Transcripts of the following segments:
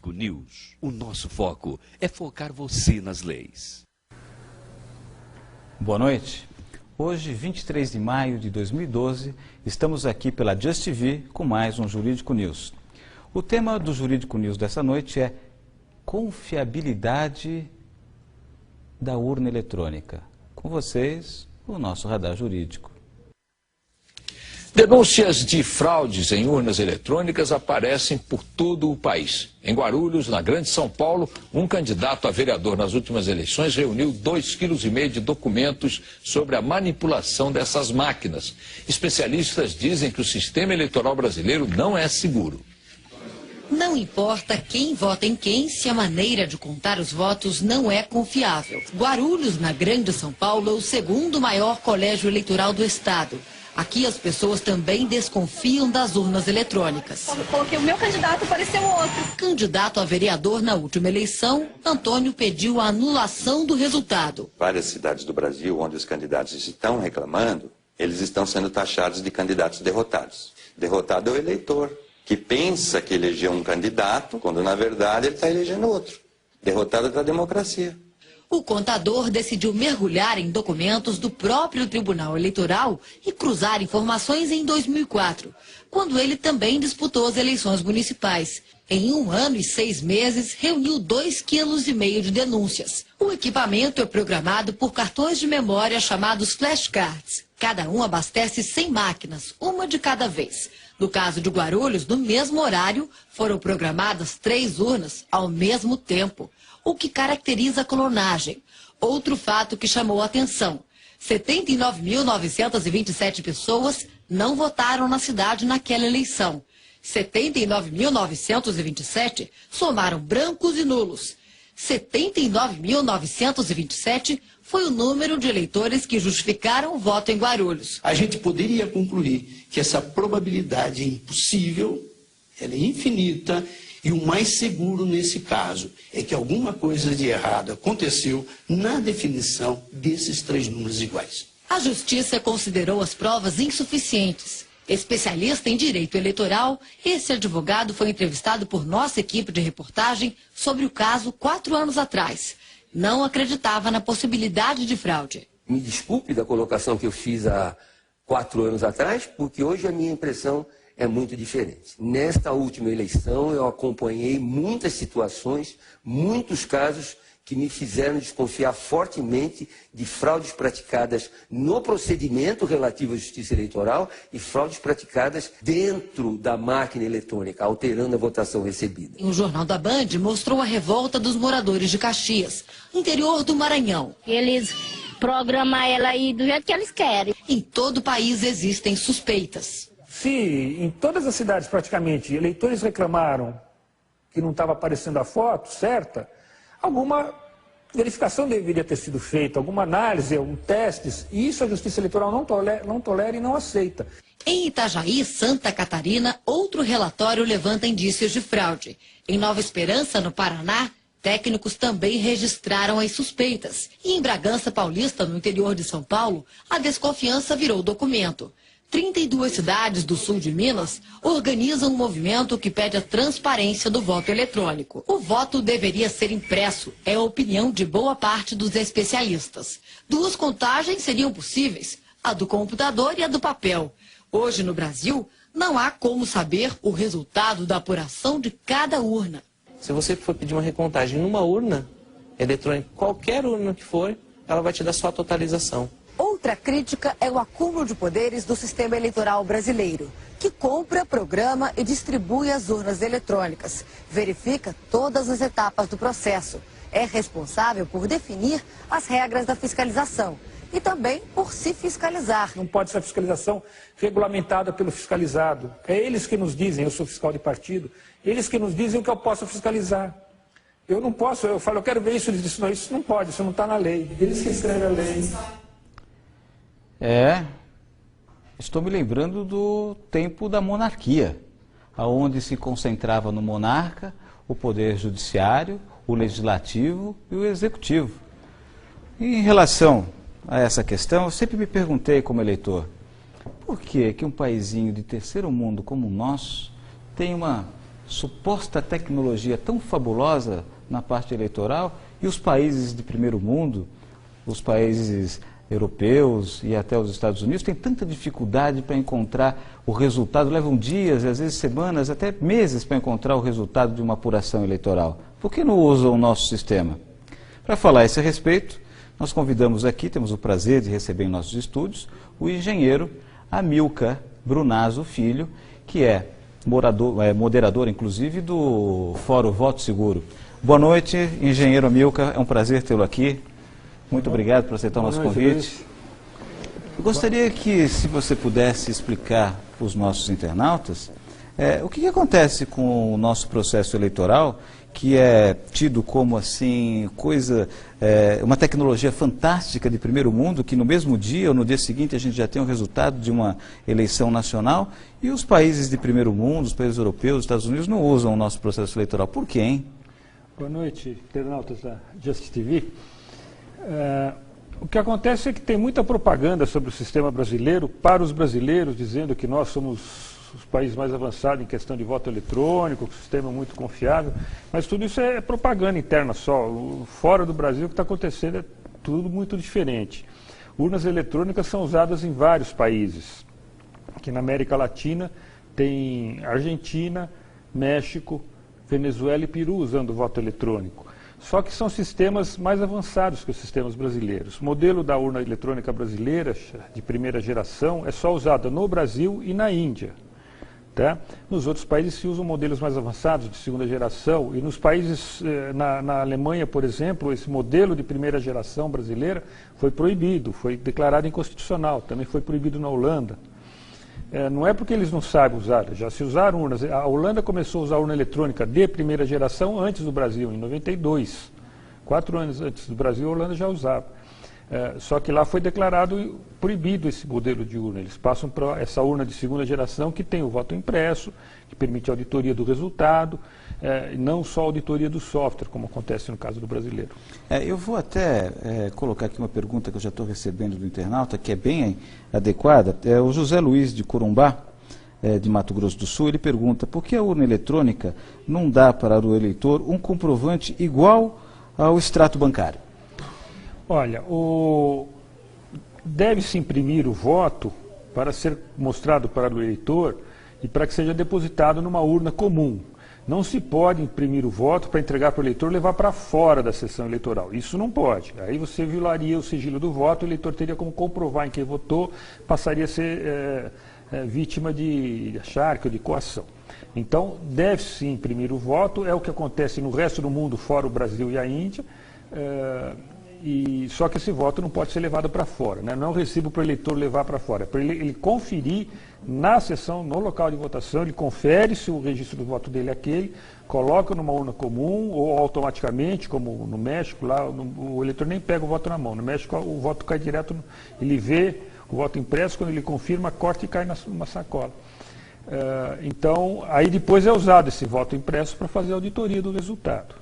Jurídico News. O nosso foco é focar você nas leis. Boa noite. Hoje, 23 de maio de 2012, estamos aqui pela Just TV com mais um Jurídico News. O tema do Jurídico News dessa noite é confiabilidade da urna eletrônica. Com vocês, o nosso radar jurídico. Denúncias de fraudes em urnas eletrônicas aparecem por todo o país. Em Guarulhos, na Grande São Paulo, um candidato a vereador nas últimas eleições reuniu 2,5 kg de documentos sobre a manipulação dessas máquinas. Especialistas dizem que o sistema eleitoral brasileiro não é seguro. Não importa quem vota em quem, se a maneira de contar os votos não é confiável. Guarulhos, na Grande São Paulo, é o segundo maior colégio eleitoral do estado. Aqui as pessoas também desconfiam das urnas eletrônicas. Quando coloquei o meu candidato, apareceu outro. Candidato a vereador na última eleição, Antônio pediu a anulação do resultado. Várias cidades do Brasil, onde os candidatos estão reclamando, eles estão sendo taxados de candidatos derrotados. Derrotado é o eleitor, que pensa que elegeu um candidato, quando na verdade ele está elegendo outro. Derrotado está a democracia. O contador decidiu mergulhar em documentos do próprio Tribunal Eleitoral e cruzar informações em 2004, quando ele também disputou as eleições municipais. Em 1 ano e 6 meses, reuniu 2,5 kg de denúncias. O equipamento é programado por cartões de memória chamados flashcards. Cada um abastece 100 máquinas, uma de cada vez. No caso de Guarulhos, no mesmo horário, foram programadas 3 urnas ao mesmo tempo, o que caracteriza a clonagem. Outro fato que chamou a atenção: 79.927 pessoas não votaram na cidade naquela eleição. 79.927 somaram brancos e nulos. 79.927 foi o número de eleitores que justificaram o voto em Guarulhos. A gente poderia concluir que essa probabilidade é impossível, ela é infinita, e o mais seguro nesse caso é que alguma coisa de errado aconteceu na definição desses 3 números iguais. A Justiça considerou as provas insuficientes. Especialista em direito eleitoral, esse advogado foi entrevistado por nossa equipe de reportagem sobre o caso 4 anos atrás. Não acreditava na possibilidade de fraude. Me desculpe da colocação que eu fiz há 4 anos atrás, porque hoje a minha impressão é muito diferente. Nesta última eleição eu acompanhei muitas situações, muitos casos que me fizeram desconfiar fortemente de fraudes praticadas no procedimento relativo à justiça eleitoral e fraudes praticadas dentro da máquina eletrônica, alterando a votação recebida. O Jornal da Band mostrou a revolta dos moradores de Caxias, interior do Maranhão. Eles programam ela aí do jeito que eles querem. Em todo o país existem suspeitas. Se em todas as cidades praticamente eleitores reclamaram que não estava aparecendo a foto certa, alguma verificação deveria ter sido feita, alguma análise, testes, e isso a Justiça Eleitoral não tolera e não aceita. Em Itajaí, Santa Catarina, outro relatório levanta indícios de fraude. Em Nova Esperança, no Paraná, técnicos também registraram as suspeitas. E em Bragança Paulista, no interior de São Paulo, a desconfiança virou documento. 32 cidades do sul de Minas organizam um movimento que pede a transparência do voto eletrônico. O voto deveria ser impresso, é a opinião de boa parte dos especialistas. 2 contagens seriam possíveis, a do computador e a do papel. Hoje, no Brasil, não há como saber o resultado da apuração de cada urna. Se você for pedir uma recontagem numa urna eletrônica, qualquer urna que for, ela vai te dar só a totalização. Outra crítica é o acúmulo de poderes do sistema eleitoral brasileiro, que compra, programa e distribui as urnas eletrônicas, verifica todas as etapas do processo, é responsável por definir as regras da fiscalização e também por se fiscalizar. Não pode ser a fiscalização regulamentada pelo fiscalizado. É eles que nos dizem, eu sou fiscal de partido, eles que nos dizem o que eu posso fiscalizar. Eu não posso, eu falo, eu quero ver isso, eles dizem, não, isso não pode, isso não está na lei. Eles que escrevem a lei. Estou me lembrando do tempo da monarquia, onde se concentrava no monarca o poder judiciário, o legislativo e o executivo. E em relação a essa questão, eu sempre me perguntei como eleitor, por que um paizinho de terceiro mundo como o nosso tem uma suposta tecnologia tão fabulosa na parte eleitoral e os países de primeiro mundo, os países europeus e até os Estados Unidos têm tanta dificuldade para encontrar o resultado, levam dias, às vezes semanas, até meses para encontrar o resultado de uma apuração eleitoral. Por que não usam o nosso sistema? Para falar a esse respeito, nós convidamos aqui, temos o prazer de receber em nossos estúdios, o engenheiro Amilcar Brunazzo Filho, que é moderador, inclusive, do Fórum Voto Seguro. Boa noite, engenheiro Amilcar, é um prazer tê-lo aqui. Muito obrigado por aceitar o nosso convite. Eu gostaria que, se você pudesse explicar para os nossos internautas, o que acontece com o nosso processo eleitoral, que é tido como assim, uma tecnologia fantástica de primeiro mundo, que no mesmo dia ou no dia seguinte a gente já tem o resultado de uma eleição nacional, e os países de primeiro mundo, os países europeus, os Estados Unidos, não usam o nosso processo eleitoral. Por quê, hein? Boa noite, internautas da Just TV. O que acontece é que tem muita propaganda sobre o sistema brasileiro para os brasileiros, dizendo que nós somos os países mais avançados em questão de voto eletrônico, que o sistema é muito confiável, mas tudo isso é propaganda interna só. Fora do Brasil, o que está acontecendo é tudo muito diferente. Urnas eletrônicas são usadas em vários países. Aqui na América Latina tem Argentina, México, Venezuela e Peru usando o voto eletrônico. Só que são sistemas mais avançados que os sistemas brasileiros. O modelo da urna eletrônica brasileira, de primeira geração, é só usado no Brasil e na Índia. Tá? Nos outros países se usam modelos mais avançados, de segunda geração, e nos países, na Alemanha, por exemplo, esse modelo de primeira geração brasileira foi proibido, foi declarado inconstitucional, também foi proibido na Holanda. Não é porque eles não sabem usar, já se usaram urnas. A Holanda começou a usar urna eletrônica de primeira geração antes do Brasil, em 92. 4 anos antes do Brasil, a Holanda já usava. Só que lá foi declarado proibido esse modelo de urna. Eles passam para essa urna de segunda geração que tem o voto impresso, que permite a auditoria do resultado, e não só a auditoria do software, como acontece no caso do brasileiro. Eu vou até colocar aqui uma pergunta que eu já estou recebendo do internauta, que é bem adequada. O José Luiz de Corumbá, de Mato Grosso do Sul, ele pergunta: por que a urna eletrônica não dá para o eleitor um comprovante igual ao extrato bancário? Olha, deve-se imprimir o voto para ser mostrado para o eleitor e para que seja depositado numa urna comum. Não se pode imprimir o voto para entregar para o eleitor e levar para fora da sessão eleitoral. Isso não pode. Aí você violaria o sigilo do voto, o eleitor teria como comprovar em quem votou, passaria a ser vítima de acharque ou de coação. Então, deve-se imprimir o voto, é o que acontece no resto do mundo, fora o Brasil e a Índia, só que esse voto não pode ser levado para fora, né? Não é um recibo para o eleitor levar para fora, é para ele conferir na sessão, no local de votação, ele confere se o registro do voto dele é aquele, coloca numa urna comum ou automaticamente, como no México, lá o eleitor nem pega o voto na mão. No México o voto cai direto, ele vê o voto impresso, quando ele confirma, corta e cai numa sacola. Então, aí depois é usado esse voto impresso para fazer a auditoria do resultado.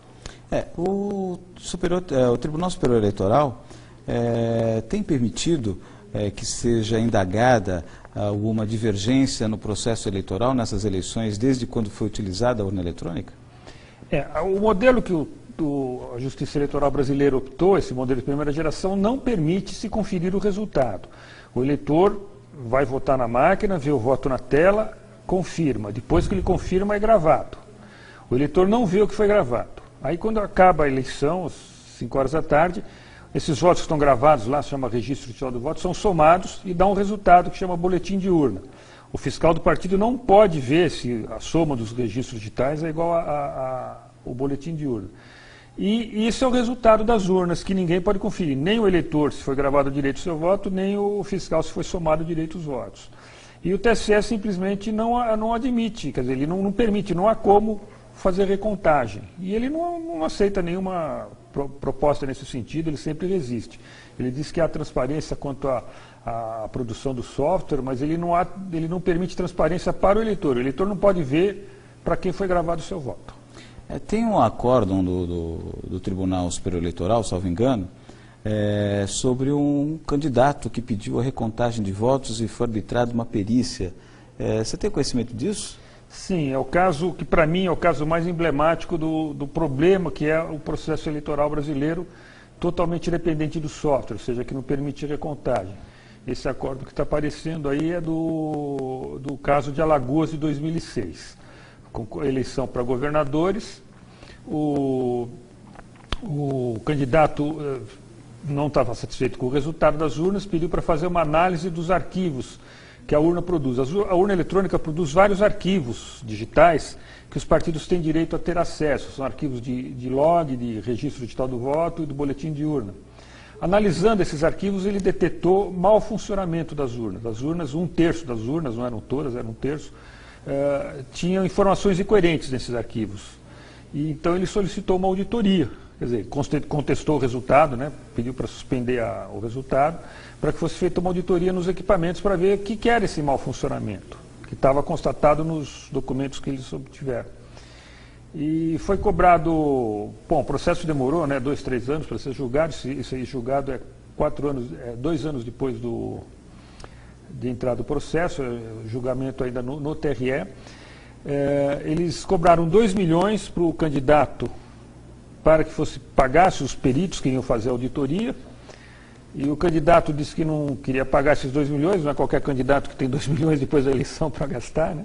O Tribunal Superior Eleitoral tem permitido que seja indagada alguma divergência no processo eleitoral nessas eleições, desde quando foi utilizada a urna eletrônica? O modelo que a Justiça Eleitoral brasileira optou, esse modelo de primeira geração, não permite se conferir o resultado. O eleitor vai votar na máquina, vê o voto na tela, confirma. Depois que ele confirma, é gravado. O eleitor não vê o que foi gravado. Aí, quando acaba a eleição, às 5 horas da tarde, esses votos que estão gravados lá, se chama registro oficial do voto, são somados e dá um resultado que chama boletim de urna. O fiscal do partido não pode ver se a soma dos registros digitais é igual ao boletim de urna. E isso é o resultado das urnas, que ninguém pode conferir. Nem o eleitor, se foi gravado direito o seu voto, nem o fiscal, se foi somado direito os votos. E o TSE simplesmente não admite, quer dizer, ele não permite, não há como fazer recontagem. E ele não aceita nenhuma proposta nesse sentido, ele sempre resiste. Ele diz que há transparência quanto à produção do software, mas ele não permite transparência para o eleitor. O eleitor não pode ver para quem foi gravado o seu voto. Tem um acórdão do Tribunal Superior Eleitoral, salvo engano, sobre um candidato que pediu a recontagem de votos e foi arbitrada uma perícia. Você tem conhecimento disso? Sim, é o caso que para mim é o caso mais emblemático do problema que é o processo eleitoral brasileiro totalmente dependente do software, ou seja, que não permite recontagem. Esse acordo que está aparecendo aí é do caso de Alagoas de 2006, com eleição para governadores, o candidato não estava satisfeito com o resultado das urnas, pediu para fazer uma análise dos arquivos que a urna produz. A urna eletrônica produz vários arquivos digitais que os partidos têm direito a ter acesso. São arquivos de log, de registro digital do voto e do boletim de urna. Analisando esses arquivos, ele detectou mau funcionamento das urnas. As urnas, 1/3 das urnas, não eram todas, era 1/3, tinham informações incoerentes nesses arquivos. E, então ele solicitou uma auditoria. Quer dizer, contestou o resultado, né, pediu para suspender o resultado, para que fosse feita uma auditoria nos equipamentos para ver o que era esse mau funcionamento, que estava constatado nos documentos que eles obtiveram. E foi cobrado, bom, o processo demorou, né, 2, 3 anos para ser julgado, isso aí julgado 2 anos depois de entrar do processo, julgamento ainda no TRE. Eles cobraram 2 milhões para o candidato para que pagasse os peritos que iam fazer a auditoria, e o candidato disse que não queria pagar esses 2 milhões, não é qualquer candidato que tem 2 milhões depois da eleição para gastar, né?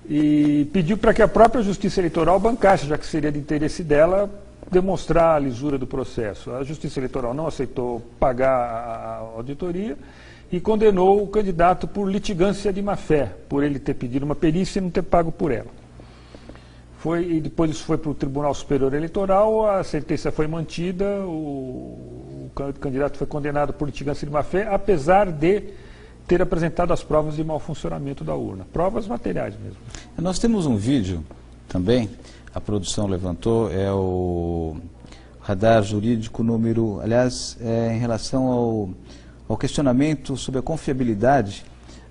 E pediu para que a própria Justiça Eleitoral bancasse, já que seria de interesse dela demonstrar a lisura do processo. A Justiça Eleitoral não aceitou pagar a auditoria e condenou o candidato por litigância de má-fé, por ele ter pedido uma perícia e não ter pago por ela. E depois isso foi para o Tribunal Superior Eleitoral, a sentença foi mantida, o candidato foi condenado por litigância de má-fé, apesar de ter apresentado as provas de mau funcionamento da urna. Provas materiais mesmo. Nós temos um vídeo também, a produção levantou, é o radar jurídico número, aliás, em relação ao questionamento sobre a confiabilidade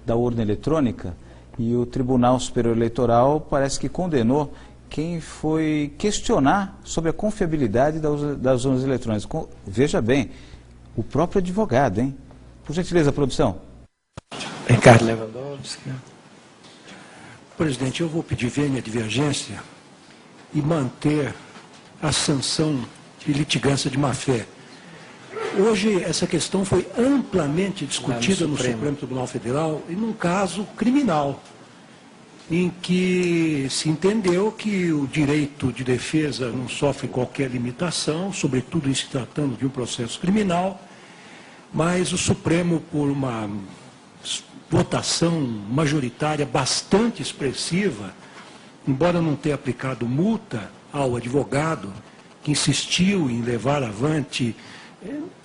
da urna eletrônica, e o Tribunal Superior Eleitoral parece que condenou quem foi questionar sobre a confiabilidade das urnas eletrônicas. Veja bem, o próprio advogado, hein? Por gentileza, produção. Ricardo Lewandowski. Presidente, eu vou pedir vênia divergência e manter a sanção de litigância de má-fé. Hoje, essa questão foi amplamente discutida no Supremo Tribunal Federal e num caso criminal, em que se entendeu que o direito de defesa não sofre qualquer limitação, sobretudo em se tratando de um processo criminal, mas o Supremo, por uma votação majoritária bastante expressiva, embora não tenha aplicado multa ao advogado que insistiu em levar avante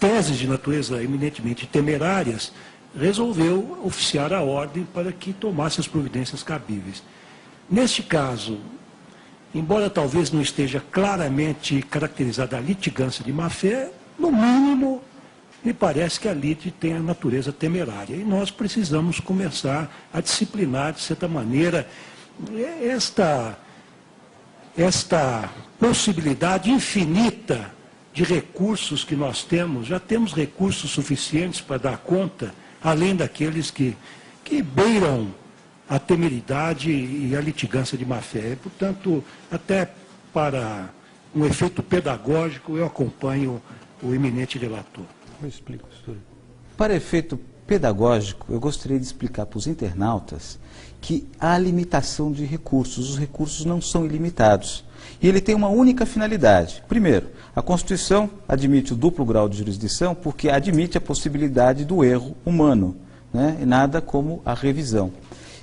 teses de natureza eminentemente temerárias, resolveu oficiar a ordem para que tomasse as providências cabíveis. Neste caso, embora talvez não esteja claramente caracterizada a litigância de má-fé, no mínimo, me parece que a lite tem a natureza temerária. E nós precisamos começar a disciplinar, de certa maneira, esta possibilidade infinita de recursos que nós temos. Já temos recursos suficientes para dar conta, além daqueles que beiram a temeridade e a litigância de má-fé. Portanto, até para um efeito pedagógico, eu acompanho o eminente relator. Eu explico isso. Para efeito pedagógico, eu gostaria de explicar para os internautas que há limitação de recursos. Os recursos não são ilimitados. E ele tem uma única finalidade. Primeiro, a Constituição admite o duplo grau de jurisdição porque admite a possibilidade do erro humano, né? E nada como a revisão.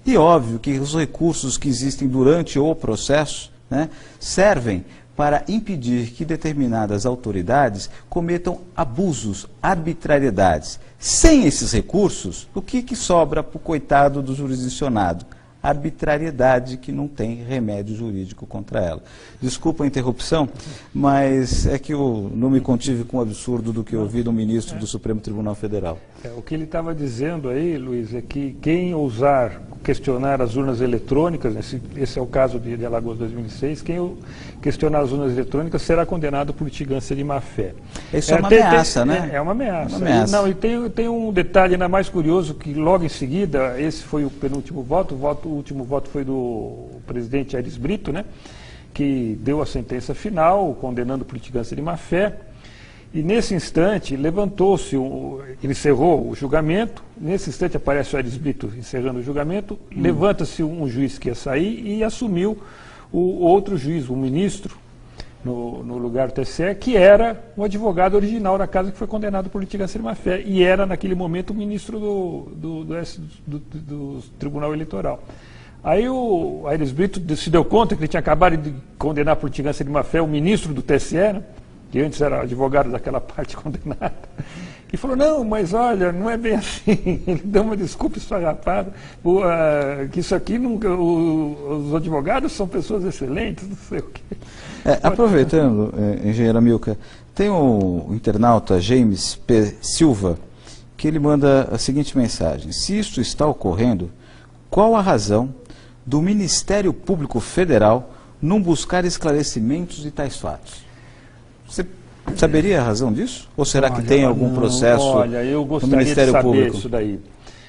E óbvio que os recursos que existem durante o processo, né, servem para impedir que determinadas autoridades cometam abusos, arbitrariedades. Sem esses recursos, o que sobra para o coitado do jurisdicionado? Arbitrariedade que não tem remédio jurídico contra ela. Desculpa a interrupção, mas é que eu não me contive com o absurdo do que eu ouvi do ministro do Supremo Tribunal Federal. O que ele estava dizendo aí, Luiz, é que quem ousar questionar as urnas eletrônicas, esse é o caso de Alagoas 2006, quem questionar as urnas eletrônicas será condenado por litigância de má-fé. Isso é uma ameaça, né? É uma ameaça. Uma ameaça. E tem um detalhe ainda mais curioso, que logo em seguida, esse foi o penúltimo voto, último voto foi do presidente Aires Brito, né, que deu a sentença final, condenando por litigância de má-fé. E nesse instante levantou-se, ele encerrou o julgamento, nesse instante aparece o Aires Brito encerrando o julgamento, levanta-se um juiz que ia sair e assumiu o outro juiz, o ministro, no lugar do TSE, que era o advogado original da casa que foi condenado por litigância de má-fé, e era naquele momento o ministro do Tribunal Eleitoral. Aí o Aires Brito se deu conta que ele tinha acabado de condenar por litigância de má-fé o ministro do TSE, né, que antes era advogado daquela parte condenada, e falou, não, mas olha, não é bem assim, ele deu uma desculpa esfarrapada, que isso aqui, nunca, os advogados são pessoas excelentes, não sei o quê. Aproveitando, engenheiro Amilcar, tem o internauta James P. Silva, que ele manda a seguinte mensagem: se isto está ocorrendo, qual a razão do Ministério Público Federal não buscar esclarecimentos de tais fatos? Você saberia a razão disso? Ou será que tem algum processo eu gostaria no Ministério de saber Público? Isso daí.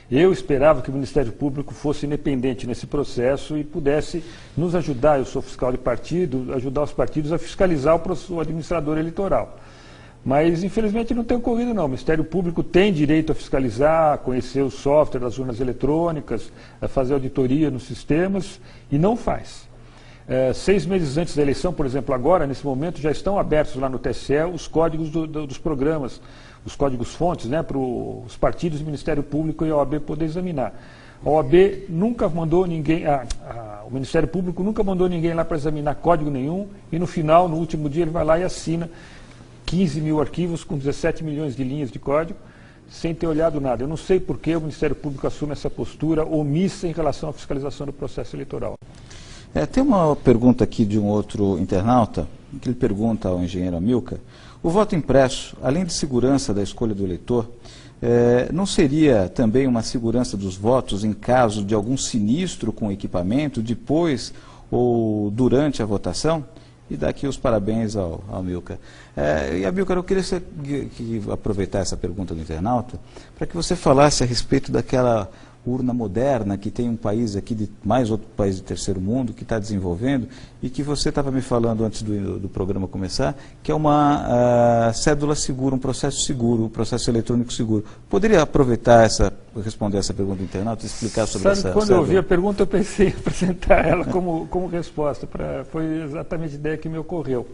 Eu esperava que o Ministério Público fosse independente nesse processo e pudesse nos ajudar, eu sou fiscal de partido, ajudar os partidos a fiscalizar o administrador eleitoral. Mas, infelizmente, não tem ocorrido, não. O Ministério Público tem direito a fiscalizar, a conhecer o software das urnas eletrônicas, a fazer auditoria nos sistemas, e não faz. 6 meses antes da eleição, por exemplo, agora, nesse momento, já estão abertos lá no TSE os códigos dos programas, os códigos-fontes, né, para os partidos, o Ministério Público e a OAB poder examinar. A OAB nunca mandou ninguém, o Ministério Público nunca mandou ninguém lá para examinar código nenhum, e no final, no último dia, ele vai lá e assina 15 mil arquivos com 17 milhões de linhas de código, sem ter olhado nada. Eu não sei por que o Ministério Público assume essa postura omissa em relação à fiscalização do processo eleitoral. Tem uma pergunta aqui de um outro internauta, que ele pergunta ao engenheiro Amilcar: o voto impresso, além de segurança da escolha do eleitor, não seria também uma segurança dos votos em caso de algum sinistro com o equipamento, depois ou durante a votação? E dá aqui os parabéns ao Amilcar. E Amilcar, eu queria aproveitar essa pergunta do internauta para que você falasse a respeito daquela urna moderna que tem um país aqui, mais outro país de terceiro mundo, que está desenvolvendo, e que você estava me falando antes do programa começar, que é uma cédula segura, um processo eletrônico seguro. Poderia aproveitar responder essa pergunta do internauta e explicar sobre essa quando cédula? Eu ouvi a pergunta, eu pensei em apresentar ela como resposta. Foi exatamente a ideia que me ocorreu.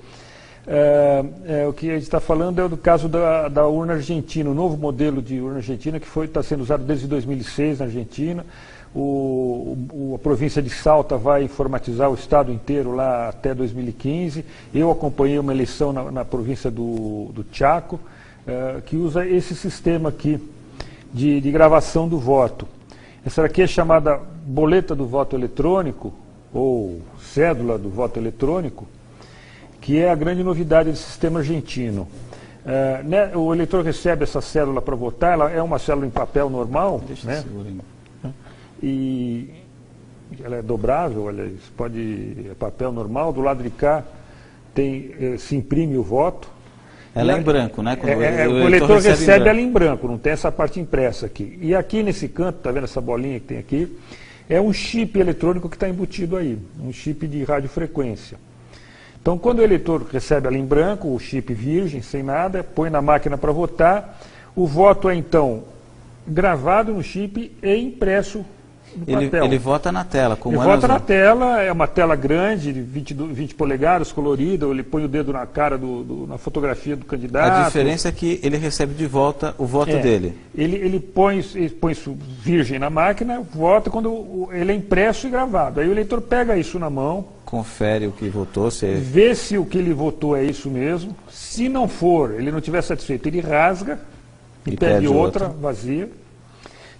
O que a gente está falando é do caso da urna argentina, o novo modelo de urna argentina que está sendo usado desde 2006 na Argentina. A província de Salta vai informatizar o estado inteiro lá até 2015. Eu acompanhei uma eleição na província do Chaco, que usa esse sistema aqui de gravação do voto. Essa aqui é chamada boleta do voto eletrônico, ou cédula do voto eletrônico, que é a grande novidade do sistema argentino. O eleitor recebe essa cédula para votar, ela é uma cédula em papel normal, né? E ela é dobrável, é papel normal, do lado de cá se imprime o voto. Ela é em branco, né? O eleitor recebe ela em branco, não tem essa parte impressa aqui. E aqui nesse canto, está vendo essa bolinha que tem aqui? É um chip eletrônico que está embutido aí, um chip de radiofrequência. Então, quando o eleitor recebe ela em branco, o chip virgem, sem nada, põe na máquina para votar, o voto é então gravado no chip e impresso no papel. Ele vota na tela, como ele vota na tela, é uma tela grande, de 20 polegadas, colorida, ele põe o dedo na cara, na fotografia do candidato. A diferença é que ele recebe de volta o voto dele. Ele põe isso virgem na máquina, vota quando ele é impresso e gravado. Aí o eleitor pega isso na mão, confere o que votou, vê se o que ele votou é isso mesmo. Se não for, ele não estiver satisfeito, ele rasga e pede outra vazia.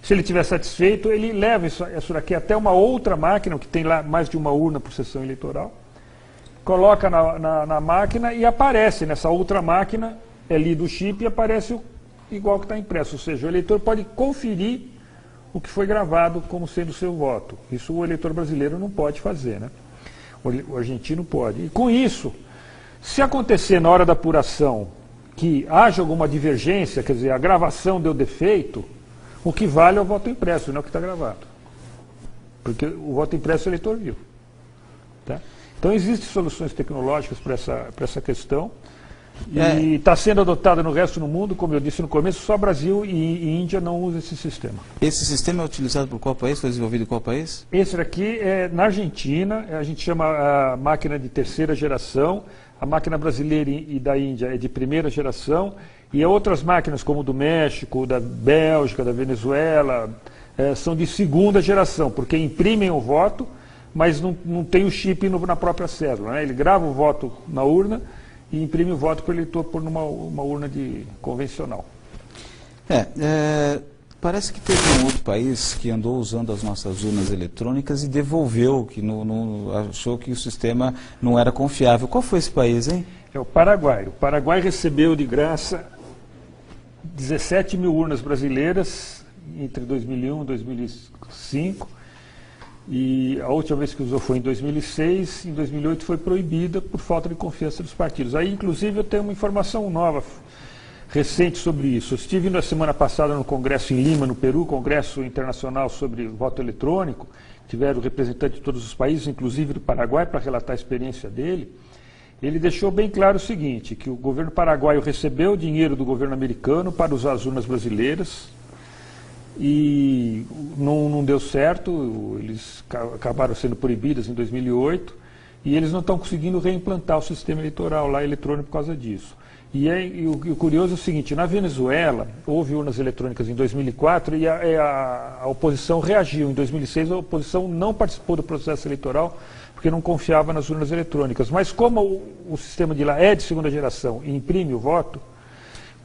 Se ele estiver satisfeito, ele leva isso daqui até uma outra máquina, que tem lá mais de uma urna por sessão eleitoral, coloca na máquina e aparece nessa outra máquina, é lido o chip e aparece igual que está impresso. Ou seja, o eleitor pode conferir o que foi gravado como sendo seu voto. Isso o eleitor brasileiro não pode fazer, né? O argentino pode. E com isso, se acontecer na hora da apuração que haja alguma divergência, quer dizer, a gravação deu defeito, o que vale é o voto impresso, não é o que está gravado. porque o voto impresso é eleitor vivo. Tá? Então existem soluções tecnológicas para essa questão, e está sendo adotada no resto do mundo, como eu disse no começo, só Brasil e Índia não usam esse sistema. Esse sistema é utilizado por qual país? Foi desenvolvido em qual país? Esse aqui é na Argentina, a gente chama a máquina de terceira geração, a máquina brasileira e da Índia é de primeira geração, e outras máquinas como do México, da Bélgica, da Venezuela, são de segunda geração, porque imprimem o voto, mas não tem o chip na própria cédula, né? Ele grava o voto na urna e imprime o voto para o eleitor pôr numa urna convencional. Parece que teve um outro país que andou usando as nossas urnas eletrônicas e devolveu, que achou que o sistema não era confiável. Qual foi esse país, hein? É o Paraguai. O Paraguai recebeu de graça 17 mil urnas brasileiras entre 2001 e 2005. E a última vez que usou foi em 2006, em 2008 foi proibida por falta de confiança dos partidos. Aí, inclusive, eu tenho uma informação nova, recente sobre isso. Eu estive na semana passada no Congresso em Lima, no Peru, Congresso Internacional sobre Voto Eletrônico, tiveram representantes de todos os países, inclusive do Paraguai, para relatar a experiência dele. Ele deixou bem claro o seguinte, que o governo paraguaio recebeu dinheiro do governo americano para usar as urnas brasileiras, e não deu certo, eles acabaram sendo proibidas em 2008, e eles não estão conseguindo reimplantar o sistema eleitoral lá eletrônico por causa disso. E o curioso é o seguinte, na Venezuela houve urnas eletrônicas em 2004 e a oposição reagiu. Em 2006 a oposição não participou do processo eleitoral porque não confiava nas urnas eletrônicas. Mas como o sistema de lá é de segunda geração e imprime o voto,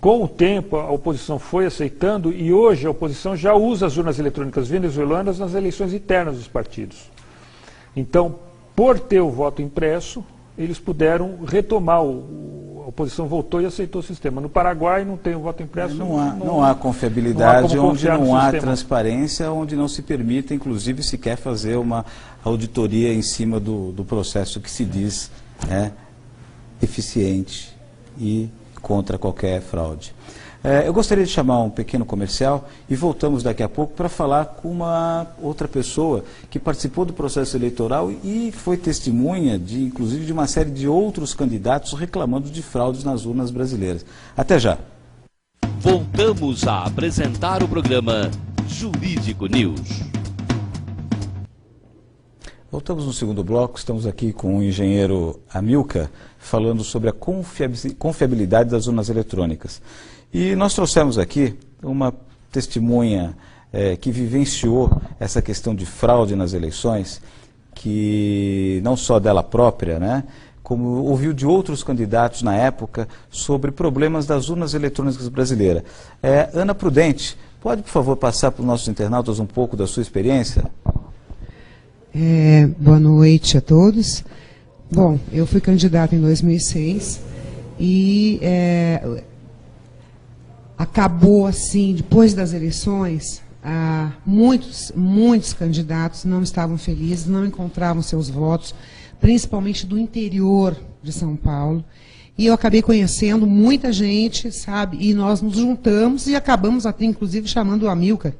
com o tempo, a oposição foi aceitando e hoje a oposição já usa as urnas eletrônicas venezuelanas nas eleições internas dos partidos. Então, por ter o voto impresso, eles puderam retomar, a oposição voltou e aceitou o sistema. No Paraguai não tem o voto impresso. Não há confiabilidade, onde não há transparência, onde não se permite, inclusive, sequer fazer uma auditoria em cima do processo que se diz eficiente e contra qualquer fraude. Eu gostaria de chamar um pequeno comercial e voltamos daqui a pouco para falar com uma outra pessoa que participou do processo eleitoral e foi testemunha, inclusive, de uma série de outros candidatos reclamando de fraudes nas urnas brasileiras. Até já. Voltamos a apresentar o programa Jurídico News. Voltamos no segundo bloco, estamos aqui com o engenheiro Amilcar, falando sobre a confiabilidade das urnas eletrônicas. E nós trouxemos aqui uma testemunha que vivenciou essa questão de fraude nas eleições, que não só dela própria, né, como ouviu de outros candidatos na época sobre problemas das urnas eletrônicas brasileiras. Ana Prudente, pode, por favor, passar para os nossos internautas um pouco da sua experiência? Boa noite a todos. Bom, eu fui candidata em 2006 e acabou assim, depois das eleições, muitos candidatos não estavam felizes, não encontravam seus votos, principalmente do interior de São Paulo. E eu acabei conhecendo muita gente, sabe, e nós nos juntamos e acabamos até, inclusive, chamando o Amilcar.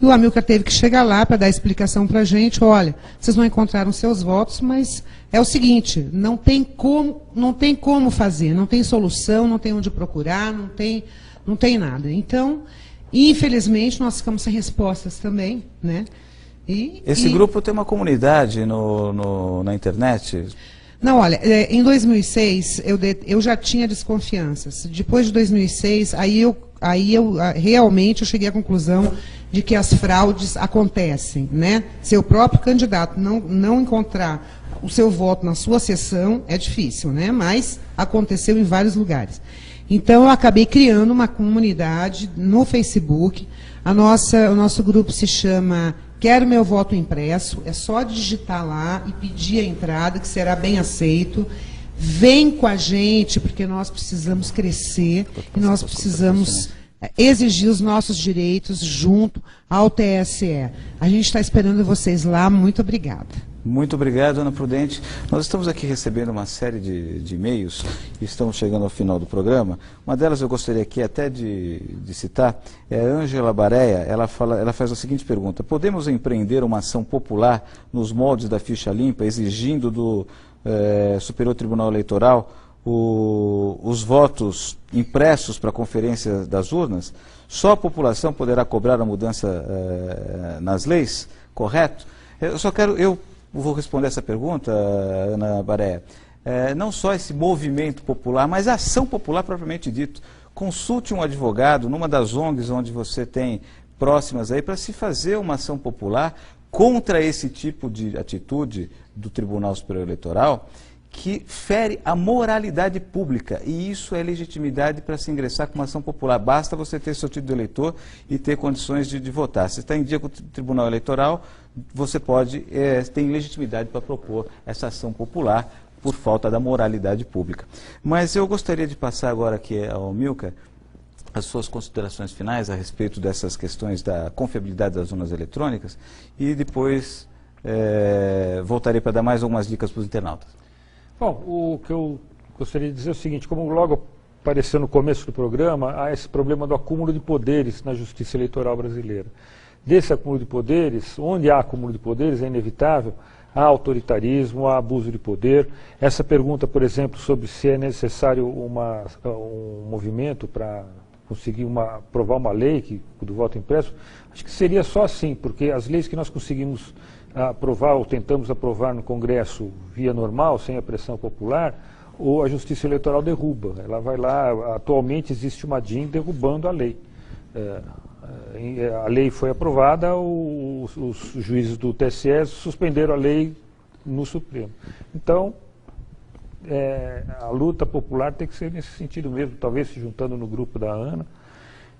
E o Amilcar teve que chegar lá para dar explicação para a gente, olha, vocês não encontraram seus votos, mas é o seguinte, não tem como fazer, não tem solução, não tem onde procurar, não tem nada. Então, infelizmente, nós ficamos sem respostas também, né? Esse grupo tem uma comunidade na internet? Não, olha, em 2006 eu já tinha desconfianças. Depois de 2006, aí eu realmente cheguei à conclusão de que as fraudes acontecem, né? Se o próprio candidato não encontrar o seu voto na sua sessão, é difícil, né? Mas aconteceu em vários lugares. Então, eu acabei criando uma comunidade no Facebook. O nosso grupo se chama Quero Meu Voto Impresso. É só digitar lá e pedir a entrada, que será bem aceito. Vem com a gente, porque nós precisamos crescer e nós precisamos exigir os nossos direitos junto ao TSE. A gente está esperando vocês lá. Muito obrigada. Muito obrigado, Ana Prudente. Nós estamos aqui recebendo uma série de e-mails e estamos chegando ao final do programa. Uma delas eu gostaria aqui até de citar, é a Ângela Bareia. Ela faz a seguinte pergunta: podemos empreender uma ação popular nos moldes da ficha limpa, exigindo do Superior Tribunal Eleitoral os votos impressos para a conferência das urnas? Só a população poderá cobrar a mudança nas leis? Correto? Eu vou responder essa pergunta, Ana Bareia. Não só esse movimento popular, mas a ação popular propriamente dito. Consulte um advogado numa das ONGs onde você tem próximas aí, para se fazer uma ação popular contra esse tipo de atitude do Tribunal Superior Eleitoral, que fere a moralidade pública, e isso é legitimidade para se ingressar com uma ação popular. Basta você ter seu título de eleitor e ter condições de votar. Se está em dia com o Tribunal Eleitoral, você tem legitimidade para propor essa ação popular por falta da moralidade pública. Mas eu gostaria de passar agora aqui ao Amilcar as suas considerações finais a respeito dessas questões da confiabilidade das urnas eletrônicas, e depois voltarei para dar mais algumas dicas para os internautas. Bom, o que eu gostaria de dizer é o seguinte: como logo apareceu no começo do programa, há esse problema do acúmulo de poderes na justiça eleitoral brasileira. Desse acúmulo de poderes, onde há acúmulo de poderes, é inevitável, há autoritarismo, há abuso de poder. Essa pergunta, por exemplo, sobre se é necessário um movimento para conseguir aprovar uma lei do voto impresso, acho que seria só assim, porque as leis que nós conseguimos aprovar ou tentamos aprovar no Congresso via normal, sem a pressão popular, ou a Justiça Eleitoral derruba. Ela vai lá, atualmente existe uma DIN derrubando a lei. A lei foi aprovada, os juízes do TSE suspenderam a lei no Supremo. Então, a luta popular tem que ser nesse sentido mesmo, talvez se juntando no grupo da Ana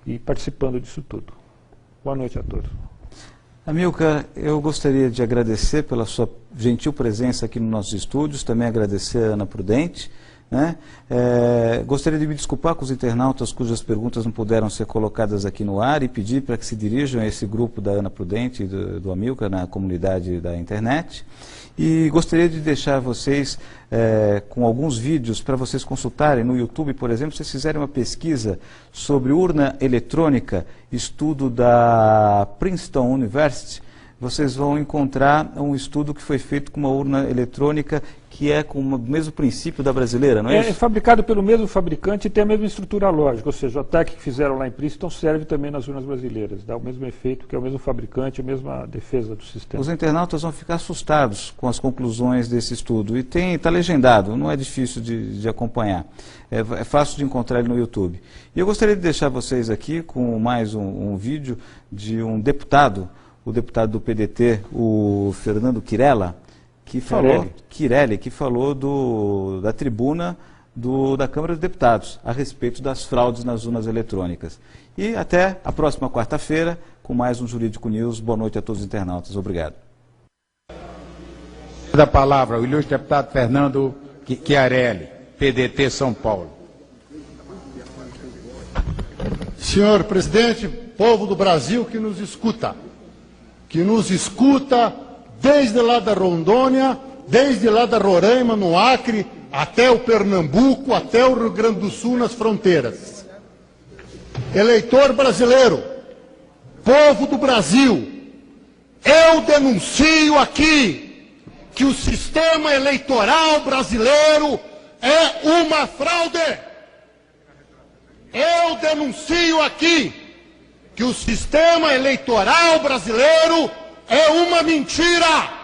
e participando disso tudo. Boa noite a todos. Amilcar, eu gostaria de agradecer pela sua gentil presença aqui nos nossos estúdios, também agradecer a Ana Prudente, né? Gostaria de me desculpar com os internautas cujas perguntas não puderam ser colocadas aqui no ar e pedir para que se dirijam a esse grupo da Ana Prudente e do Amilcar na comunidade da internet. E gostaria de deixar vocês com alguns vídeos para vocês consultarem no YouTube, por exemplo. Se vocês fizerem uma pesquisa sobre urna eletrônica, estudo da Princeton University, vocês vão encontrar um estudo que foi feito com uma urna eletrônica que é com o mesmo princípio da brasileira, não é isso? É fabricado pelo mesmo fabricante e tem a mesma estrutura lógica, ou seja, o ataque que fizeram lá em Princeton serve também nas urnas brasileiras, dá o mesmo efeito, que é o mesmo fabricante, a mesma defesa do sistema. Os internautas vão ficar assustados com as conclusões desse estudo, e está legendado, não é difícil de acompanhar, é fácil de encontrar ele no YouTube. E eu gostaria de deixar vocês aqui com mais um vídeo de um deputado, o deputado do PDT, o Fernando Quirella, que falou da tribuna da Câmara dos Deputados a respeito das fraudes nas urnas eletrônicas. E até a próxima quarta-feira com mais um Jurídico News. Boa noite a todos os internautas. Obrigado. Da palavra, o ilustre deputado Fernando Chiarelli, PDT São Paulo. Senhor presidente, povo do Brasil que nos escuta desde lá da Rondônia, desde lá da Roraima, no Acre, até o Pernambuco, até o Rio Grande do Sul, nas fronteiras. Eleitor brasileiro, povo do Brasil, eu denuncio aqui que o sistema eleitoral brasileiro é uma fraude. Eu denuncio aqui que o sistema eleitoral brasileiro é uma mentira.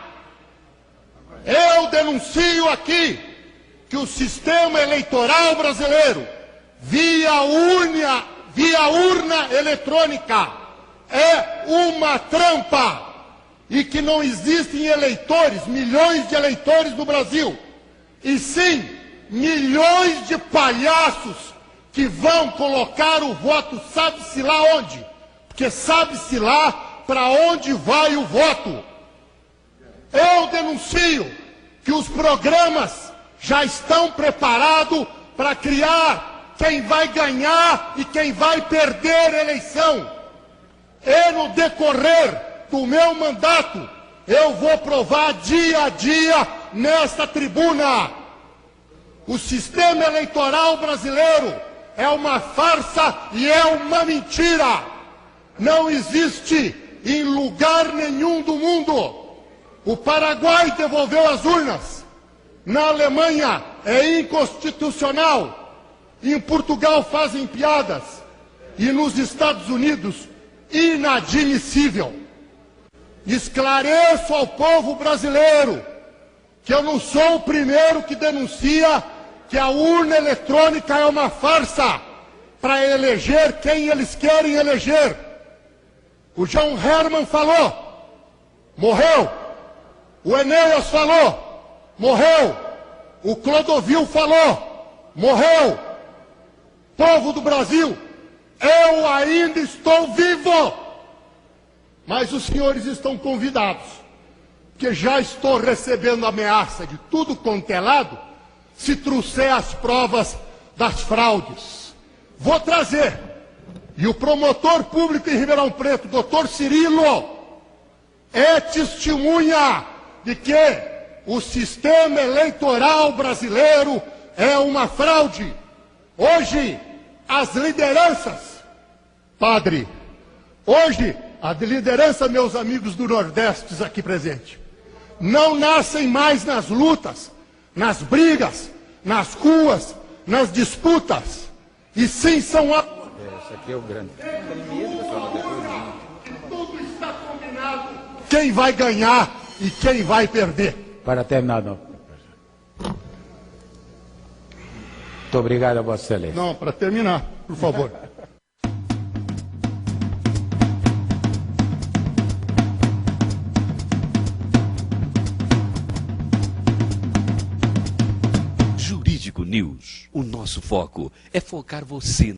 Eu denuncio aqui que o sistema eleitoral brasileiro, via urna eletrônica, é uma trampa e que não existem eleitores, milhões de eleitores no Brasil, e sim milhões de palhaços que vão colocar o voto sabe-se lá onde, porque sabe-se lá para onde vai o voto. Eu denuncio que os programas já estão preparados para criar quem vai ganhar e quem vai perder a eleição. E no decorrer do meu mandato, eu vou provar dia a dia nesta tribuna. O sistema eleitoral brasileiro é uma farsa e é uma mentira. Não existe em lugar nenhum do mundo. O Paraguai devolveu as urnas. Na Alemanha é inconstitucional. Em Portugal fazem piadas. E nos Estados Unidos, inadmissível. Esclareço ao povo brasileiro que eu não sou o primeiro que denuncia que a urna eletrônica é uma farsa para eleger quem eles querem eleger. O John Herman falou, morreu. O Enéas falou, morreu. O Clodovil falou, morreu. Povo do Brasil, eu ainda estou vivo. Mas os senhores estão convidados, porque já estou recebendo ameaça de tudo quanto é lado, se trouxer as provas das fraudes. Vou trazer. E o promotor público em Ribeirão Preto, doutor Cirilo, é testemunha de que o sistema eleitoral brasileiro é uma fraude. Hoje, as lideranças, padre, hoje, a liderança, meus amigos do Nordeste aqui presentes, não nascem mais nas lutas, nas brigas, nas ruas, nas disputas, e sim são Esse aqui é o grande. Tudo está combinado. Quem vai ganhar e quem vai perder. Para terminar, não. Muito obrigado a Vossa Excelência. Não, para terminar, por favor. Jurídico News. O nosso foco é focar você.